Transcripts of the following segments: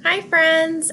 Hi, friends.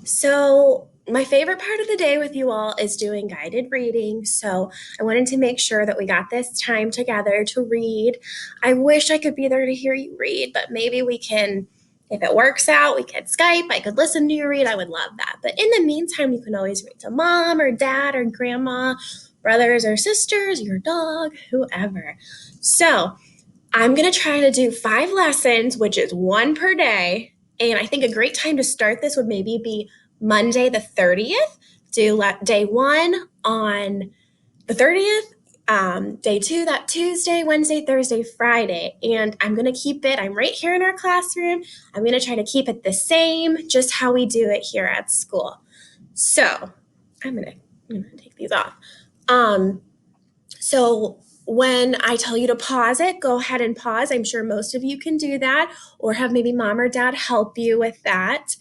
So my favorite part of the day with you all is doing guided reading. So I wanted to make sure that we got this time together to read. I wish I could be there to hear you read, but maybe we can, if it works out, we could Skype. I could listen to you read. I would love that. But in the meantime, you can always read to mom or dad or grandma, brothers or sisters, your dog, whoever. So I'm going to try to do 5 lessons, which is one per day. And I think a great time to start this would maybe be Monday the 30th. Do day one on the 30th, day two that Tuesday, Wednesday, Thursday, Friday. And I'm going to keep it, I'm right here in our classroom. I'm going to try to keep it the same, just how we do it here at school. So I'm going to take these off. So when I tell you to pause it, go ahead and pause. I'm sure most of you can do that, or have maybe mom or dad help you with that.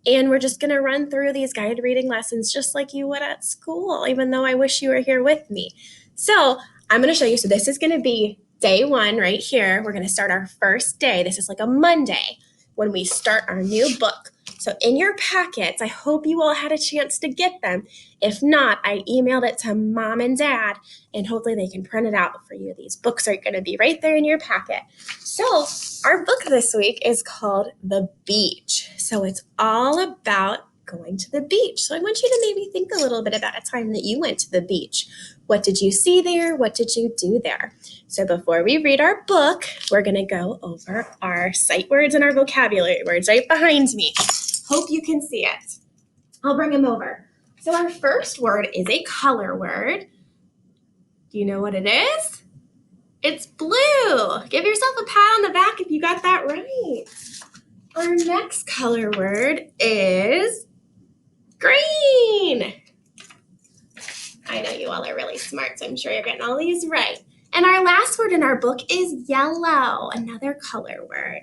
And we're just going to run through these guided reading lessons just like you would at school, even though I wish you were here with me. So I'm going to show you. So this is going to be day one right here. We're going to start our first day. This is like a Monday when we start our new book. So in your packets, I hope you all had a chance to get them. If not, I emailed it to mom and dad, and hopefully they can print it out for you. These books are going to be right there in your packet. So our book this week is called The Beach. So it's all about going to the beach. So I want you to maybe think a little bit about a time that you went to the beach. What did you see there? What did you do there? So before we read our book, we're going to go over our sight words and our vocabulary words right behind me. Hope you can see it. I'll bring them over. So our first word is a color word. Do you know what it is? It's blue. Give yourself a pat on the back if you got that right. Our next color word is green. I know you all are really smart, so I'm sure you're getting all these right. And our last word in our book is yellow, another color word.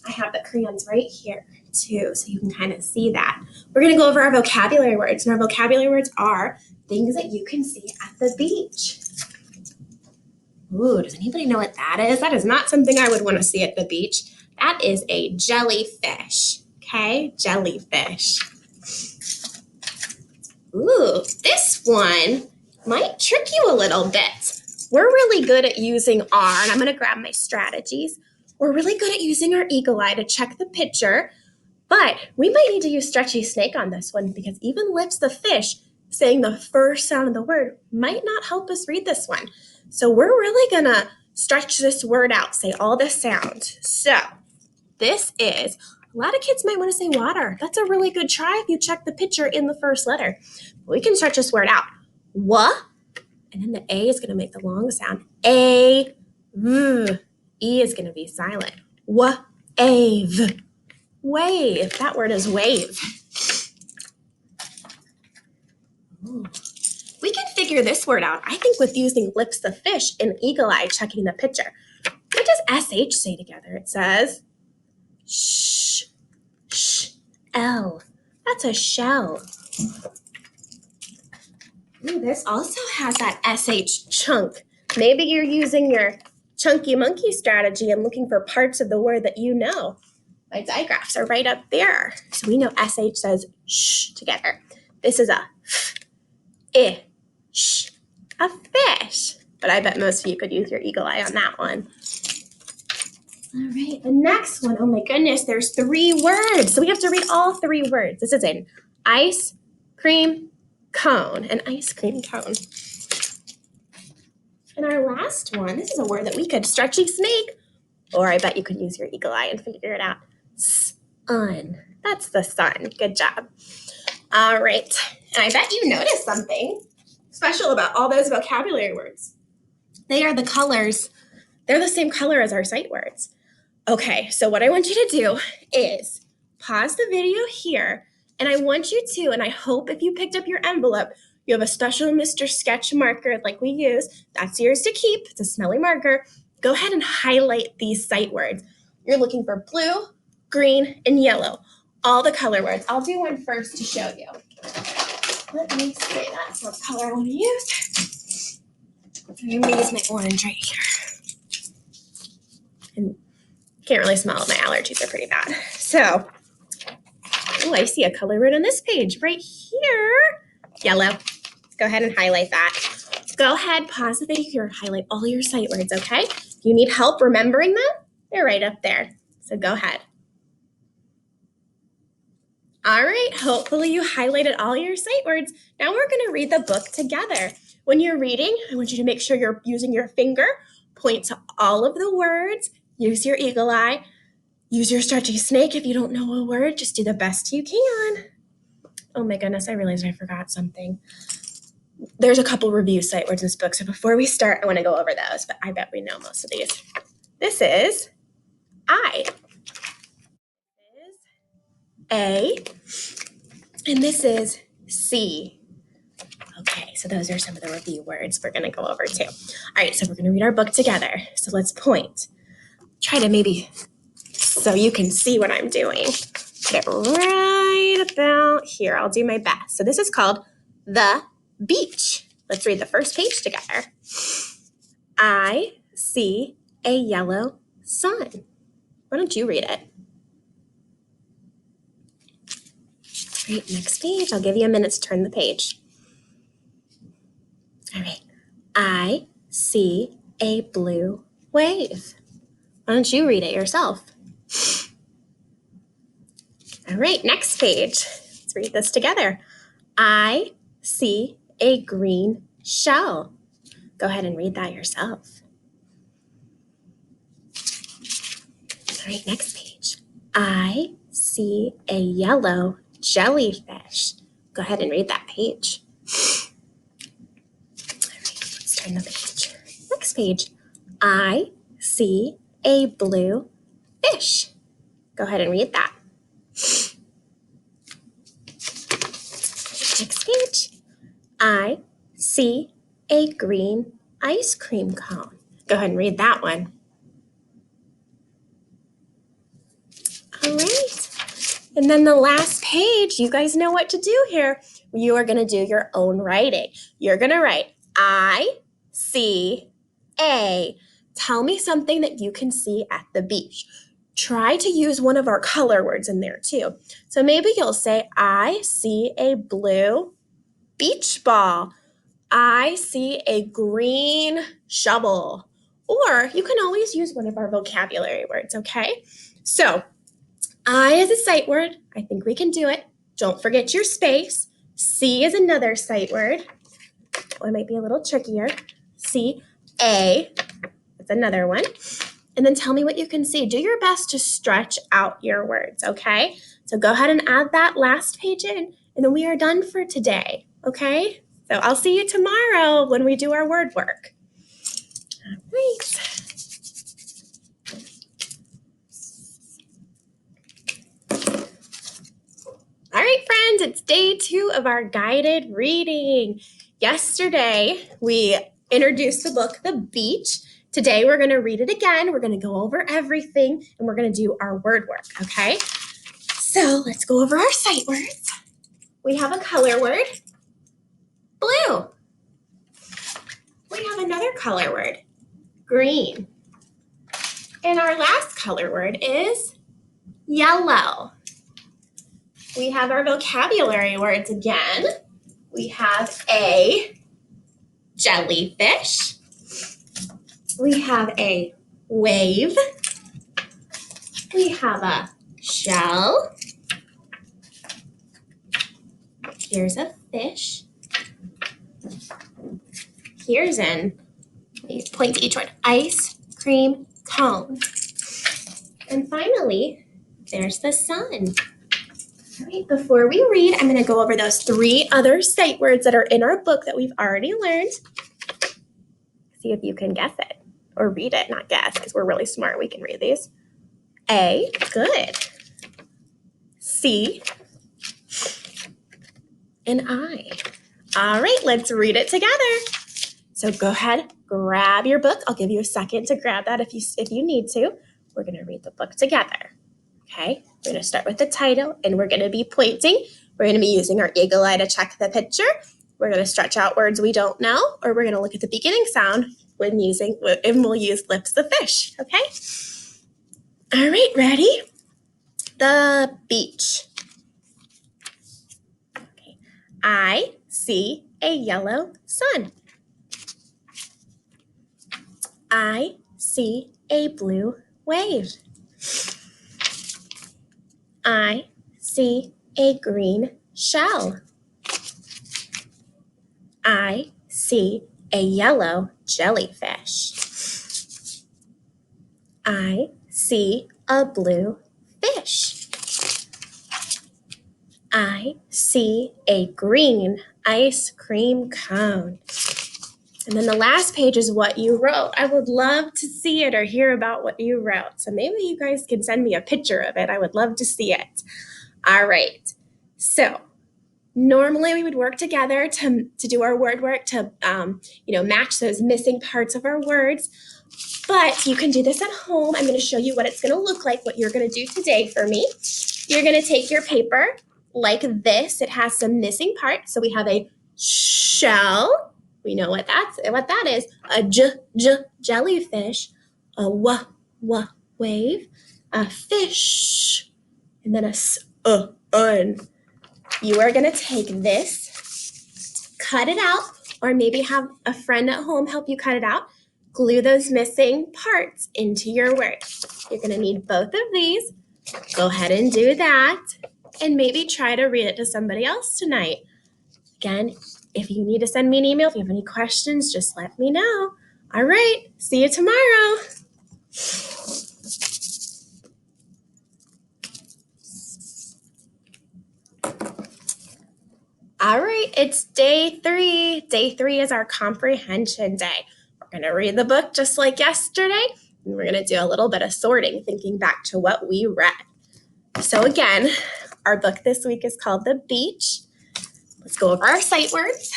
I have the crayons right here too, so you can kind of see that. We're going to go over our vocabulary words, and our vocabulary words are things that you can see at the beach. Ooh, does anybody know what that is? That is not something I would want to see at the beach. That is a jellyfish. Okay, jellyfish. Ooh, this one might trick you a little bit. We're really good at using our, and I'm going to grab my strategies. We're really good at using our eagle eye to check the picture, but we might need to use stretchy snake on this one because even lifts the fish, saying the first sound of the word might not help us read this one. So we're really going to stretch this word out, say all the sound. So this is, a lot of kids might want to say water. That's a really good try if you check the picture in the first letter. We can stretch this word out. Wa, and then the A is going to make the long sound. A, v. E is going to be silent. Wa, a, v. Wave. That word is wave. Ooh. We can figure this word out, I think, with using lips the fish and eagle eye checking the picture. What does SH say together? It says sh, sh, L. That's a shell. Ooh, this also has that SH chunk. Maybe you're using your chunky monkey strategy and looking for parts of the word that you know. My digraphs are right up there. So we know SH says sh together. This is a f, I, sh, a fish. But I bet most of you could use your eagle eye on that one. All right, the next one, oh my goodness, there's 3 words. So we have to read all 3 words. This is an ice cream cone, an ice cream cone. And our last one, this is a word that we could stretchy snake, or I bet you could use your eagle eye and figure it out. Sun. That's the sun. Good job. All right. And I bet you noticed something special about all those vocabulary words. They are the colors. They're the same color as our sight words. Okay, so what I want you to do is pause the video here, and I want you to, and I hope if you picked up your envelope, you have a special Mr. Sketch marker like we use. That's yours to keep. It's a smelly marker. Go ahead and highlight these sight words. You're looking for blue, green, and yellow. All the color words. I'll do one first to show you. Let me see. That's what color I want to use. I'm going to use my orange right here. And can't really smell it. My allergies are pretty bad. So Oh, I see a color word on this page right here. Yellow. Go ahead and highlight that. Go ahead, pause the video here, highlight all your sight words, okay? If you need help remembering them, they're right up there. So go ahead. All right, hopefully you highlighted all your sight words. Now we're going to read the book together. When you're reading, I want you to make sure you're using your finger, point to all of the words, use your eagle eye, use your stretchy snake. If you don't know a word, just do the best you can. Oh my goodness, I realized I forgot something. There's a couple review sight words in this book, so before we start, I want to go over those, but I bet we know most of these. This is I. This is A. And this is C. Okay, so those are some of the review words we're going to go over too. All right, so we're going to read our book together. So let's point. Try to maybe so you can see what I'm doing. Get right about here. I'll do my best. So this is called The Beach. Let's read the first page together. I see a yellow sun. Why don't you read it? Great, next page. I'll give you a minute to turn the page. All right. I see a blue wave. Why don't you read it yourself? All right, next page. Let's read this together. I see a green shell. Go ahead and read that yourself. All right, next page. I see a yellow jellyfish. Go ahead and read that page. All right, let's turn the page. Next page. I see a blue fish. Go ahead and read that. Next page. I see a green ice cream cone. Go ahead and read that one. All right. And then the last page, you guys know what to do here. You are going to do your own writing. You're going to write I see a. Tell me something that you can see at the beach. Try to use one of our color words in there too. So maybe you'll say, I see a blue beach ball. I see a green shovel. Or you can always use one of our vocabulary words, okay? So I is a sight word. I think we can do it. Don't forget your space. C is another sight word. Oh, it might be a little trickier. C, A, that's another one. And then tell me what you can see. Do your best to stretch out your words, okay? So go ahead and add that last page in, and then we are done for today, okay? So I'll see you tomorrow when we do our word work. All right. All right, friends, it's day 2 of our guided reading. Yesterday, we introduced the book, The Beach. Today, we're going to read it again. We're going to go over everything, and we're going to do our word work, okay? So let's go over our sight words. We have a color word, blue. We have another color word, green. And our last color word is yellow. We have our vocabulary words again. We have a jellyfish. We have a wave. We have a shell. Here's a fish. Here's an, point to each word, ice cream cone. And finally, there's the sun. All right, before we read, I'm going to go over those 3 other sight words that are in our book that we've already learned. See if you can guess it or read it, not guess, because we're really smart. We can read these. A, good. C, and I. All right, let's read it together. So go ahead, grab your book. I'll give you a second to grab that if you need to. We're going to read the book together. Okay, we're going to start with the title, and we're going to be pointing. We're going to be using our eagle eye to check the picture. We're going to stretch out words we don't know, or we're going to look at the beginning sound and we'll use lips of fish, okay? All right, ready? The beach. I see a yellow sun. I see a blue wave. I see a green shell. I see a yellow jellyfish. I see a blue fish. I see a green ice cream cone. And then the last page is what you wrote. I would love to see it or hear about what you wrote. So maybe you guys can send me a picture of it. I would love to see it. All right. So normally we would work together to do our word work to match those missing parts of our words. But you can do this at home. I'm going to show you what it's going to look like, what you're going to do today for me. You're going to take your paper like this. It has some missing parts. So we have a shell. We know what that is. A jellyfish, a wave, a fish, and then a un. You are going to take this, cut it out, or maybe have a friend at home help you cut it out. Glue those missing parts into your word. You're going to need both of these. Go ahead and do that. And maybe try to read it to somebody else tonight. Again, if you need to send me an email, if you have any questions, just let me know. All right, see you tomorrow. All right, it's day 3. Day 3 is our comprehension day. We're going to read the book just like yesterday, and we're going to do a little bit of sorting, thinking back to what we read. So again, our book this week is called The Beach. Let's go over our sight words.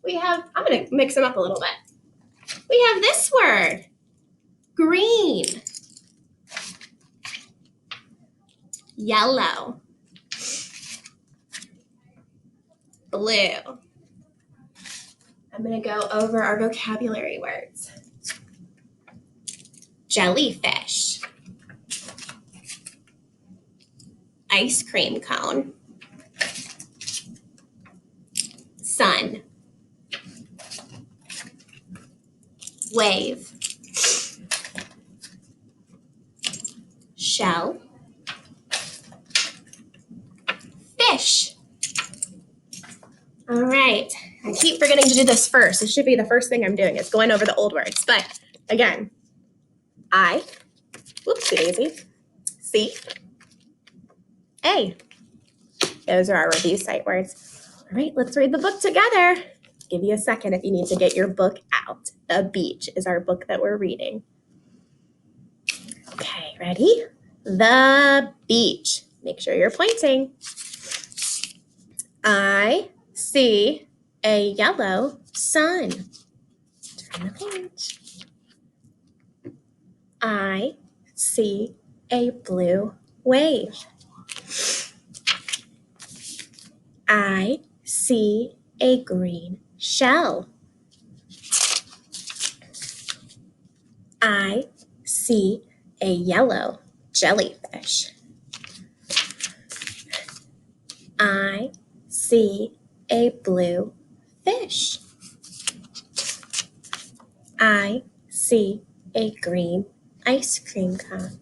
I'm going to mix them up a little bit. We have this word, green, yellow, blue. I'm going to go over our vocabulary words. Jellyfish, ice cream cone, sun, wave, shell, fish. All right, I keep forgetting to do this first. It should be the first thing I'm doing is going over the old words. But again, whoopsie daisy, C, A. Those are our review sight words. All right, let's read the book together. Give you a second if you need to get your book out. The Beach is our book that we're reading. Okay, ready? The beach. Make sure you're pointing. I see a yellow sun. Turn the page. I see a blue wave. I see a green shell. I see a yellow jellyfish. I see a blue fish. I see a green ice cream cone.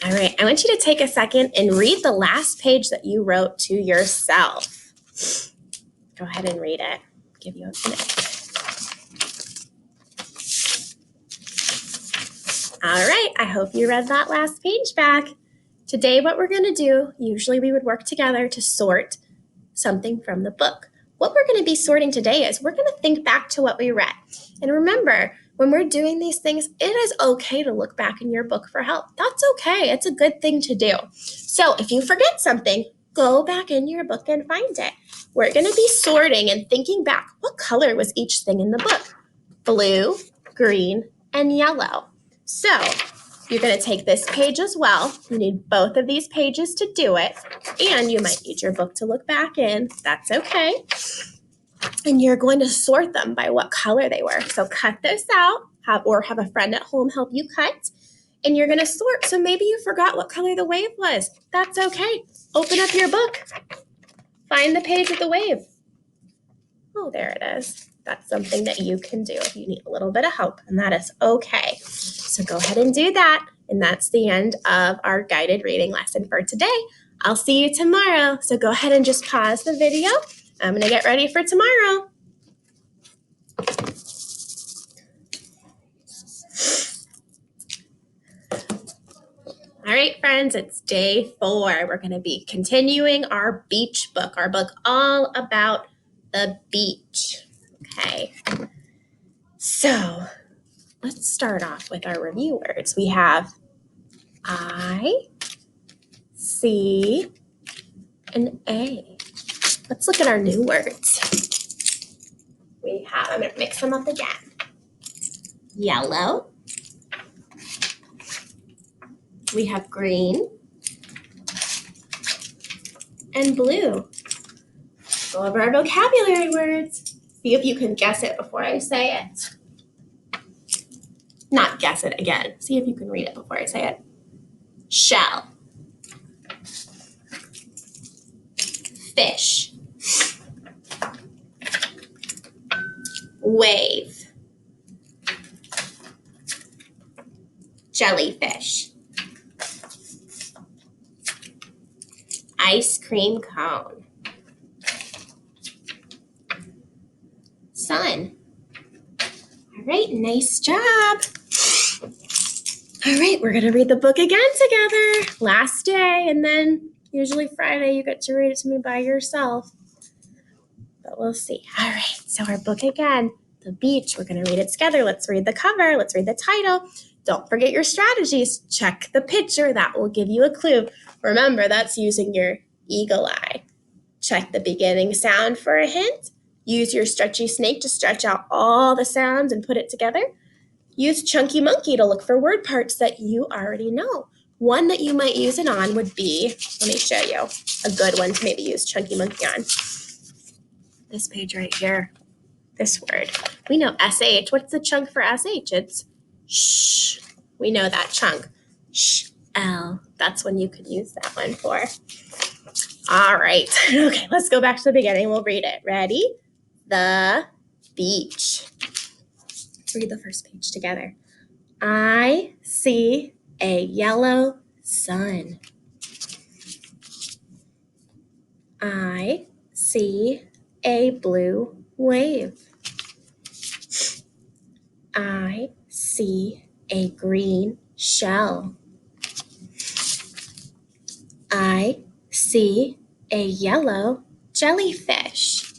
All right, I want you to take a second and read the last page that you wrote to yourself. Go ahead and read it. I'll give you a minute. All right, I hope you read that last page back. Today, what we're going to do, usually we would work together to sort something from the book. What we're going to be sorting today is we're going to think back to what we read. And remember, when we're doing these things, it is okay to look back in your book for help. That's okay. It's a good thing to do. So if you forget something, go back in your book and find it. We're going to be sorting and thinking back. What color was each thing in the book? Blue, green, and yellow. So you're going to take this page as well. You need both of these pages to do it. And you might need your book to look back in. That's okay. And you're going to sort them by what color they were. So cut this out, have a friend at home help you cut. And you're going to sort. So maybe you forgot what color the wave was. That's okay. Open up your book. Find the page with the wave. Oh, there it is. That's something that you can do if you need a little bit of help, and that is okay. So go ahead and do that, and that's the end of our guided reading lesson for today. I'll see you tomorrow, so go ahead and just pause the video. I'm going to get ready for tomorrow. All right, friends, it's day 4. We're going to be continuing our beach book, our book all about the beach. Okay, so let's start off with our review words. We have I, C, and A. Let's look at our new words. We have, I'm going to mix them up again. Yellow. We have green and blue. Go over our vocabulary words. See if you can guess it before I say it. Not guess it again. See if you can read it before I say it. Shell. Fish. Wave. Jellyfish. Ice cream cone. Sun. All right, nice job. All right, we're going to read the book again together. Last day, and then usually Friday you get to read it to me by yourself. But we'll see. All right, so our book again, The Beach. We're going to read it together. Let's read the cover. Let's read the title. Don't forget your strategies. Check the picture. That will give you a clue. Remember, that's using your eagle eye. Check the beginning sound for a hint. Use your stretchy snake to stretch out all the sounds and put it together. Use Chunky Monkey to look for word parts that you already know. One that you might use it on would be, let me show you, a good one to maybe use Chunky Monkey on. This page right here, this word. We know SH. What's the chunk for SH? It's sh. We know that chunk. Sh, L. That's when you could use that one for. All right. Okay, let's go back to the beginning. We'll read it. Ready? The beach. Let's read the first page together. I see a yellow sun. I see a blue wave. I see a green shell. I see a yellow jellyfish.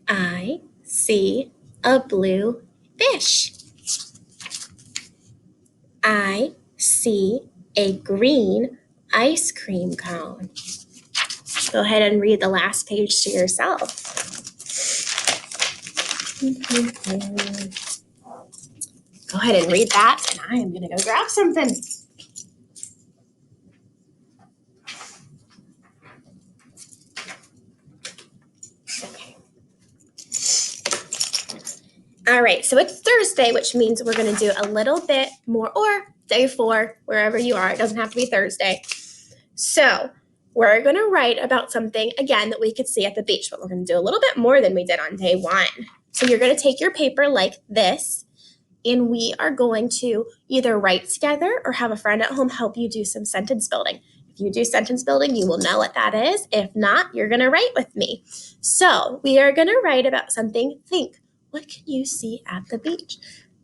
I see a blue fish. I see a green ice cream cone. Go ahead and read the last page to yourself. Go ahead and read that, and I am going to go grab something. Okay. All right, so it's Thursday, which means we're going to do a little bit more, or day 4, wherever you are. It doesn't have to be Thursday. So we're going to write about something, again, that we could see at the beach, but we're going to do a little bit more than we did on day 1. So you're going to take your paper like this, and we are going to either write together or have a friend at home help you do some sentence building. If you do sentence building, you will know what that is. If not, you're going to write with me. So we are going to write about something. Think, what can you see at the beach?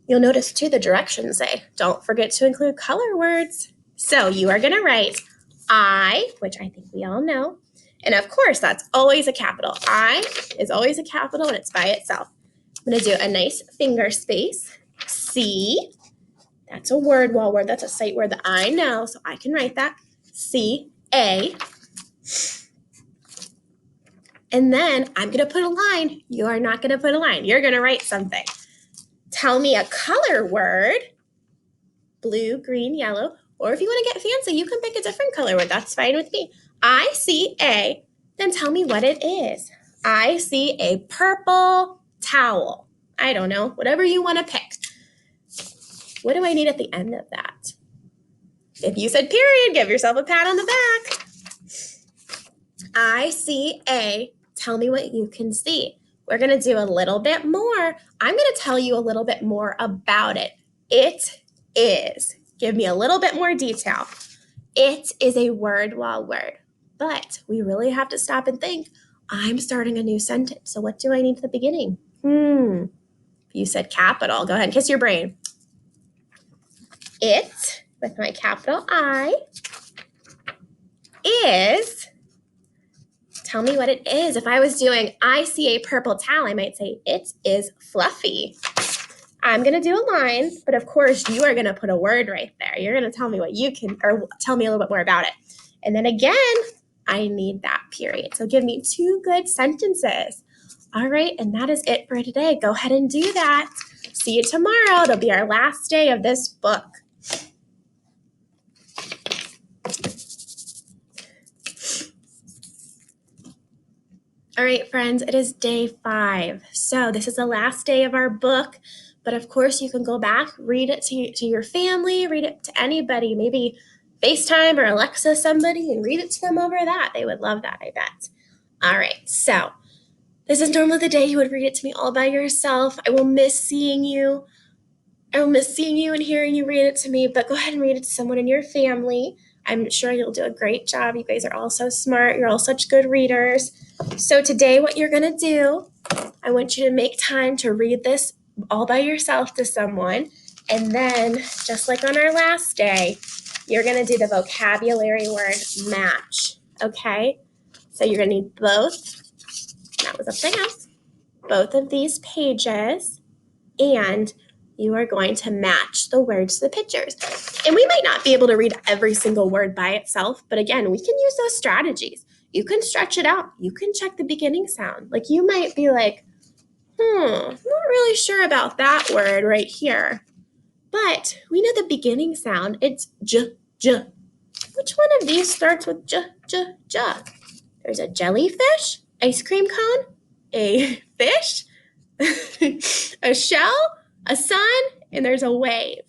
You'll notice too the directions say, don't forget to include color words. So you are going to write I, which I think we all know. And of course, that's always a capital. I is always a capital and it's by itself. I'm going to do a nice finger space. C, that's a word wall word. That's a sight word that I know, so I can write that. C, A. And then I'm going to put a line. You are not going to put a line. You're going to write something. Tell me a color word. Blue, green, yellow. Or if you want to get fancy, you can pick a different color word. That's fine with me. I see a, then tell me what it is. I see a purple towel. I don't know, whatever you want to pick. What do I need at the end of that? If you said period, give yourself a pat on the back. I see A. Tell me what you can see. We're going to do a little bit more. I'm going to tell you a little bit more about it. It is. Give me a little bit more detail. It is a word wall word, but we really have to stop and think. I'm starting a new sentence. So what do I need at the beginning? You said capital. Go ahead and kiss your brain. It, with my capital I, is. Tell me what it is. If I was doing, I see a purple towel, I might say, it is fluffy. I'm going to do a line, but of course you are going to put a word right there. You're going to tell me what you can, or tell me a little bit more about it. And then again, I need that period. So give me 2 good sentences. All right, and that is it for today. Go ahead and do that. See you tomorrow. It'll be our last day of this book. All right, friends, it is day 5. So this is the last day of our book. But of course, you can go back, read it to your family, read it to anybody, maybe FaceTime or Alexa somebody, and read it to them over that. They would love that, I bet. All right, so this is normally the day you would read it to me all by yourself. I will miss seeing you. I will miss seeing you and hearing you read it to me, but go ahead and read it to someone in your family. I'm sure you'll do a great job. You guys are all so smart. You're all such good readers. So today what you're going to do, I want you to make time to read this all by yourself to someone. And then, just like on our last day, you're going to do the vocabulary word match. Okay? So you're going to need both. That was upside down. Both of these pages. And you are going to match the words to the pictures. And we might not be able to read every single word by itself, but again, we can use those strategies. You can stretch it out. You can check the beginning sound. Like you might be like, not really sure about that word right here. But we know the beginning sound. It's j, j. Which one of these starts with j, j, j? There's a jellyfish, ice cream cone, a fish, a shell, a sun, and there's a wave.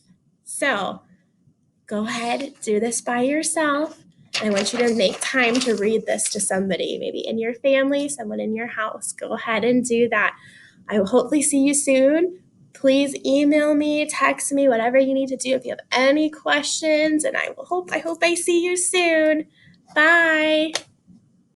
So go ahead, do this by yourself. I want you to make time to read this to somebody, maybe in your family, someone in your house. Go ahead and do that. I will hopefully see you soon. Please email me, text me, whatever you need to do if you have any questions. And I hope I see you soon. Bye.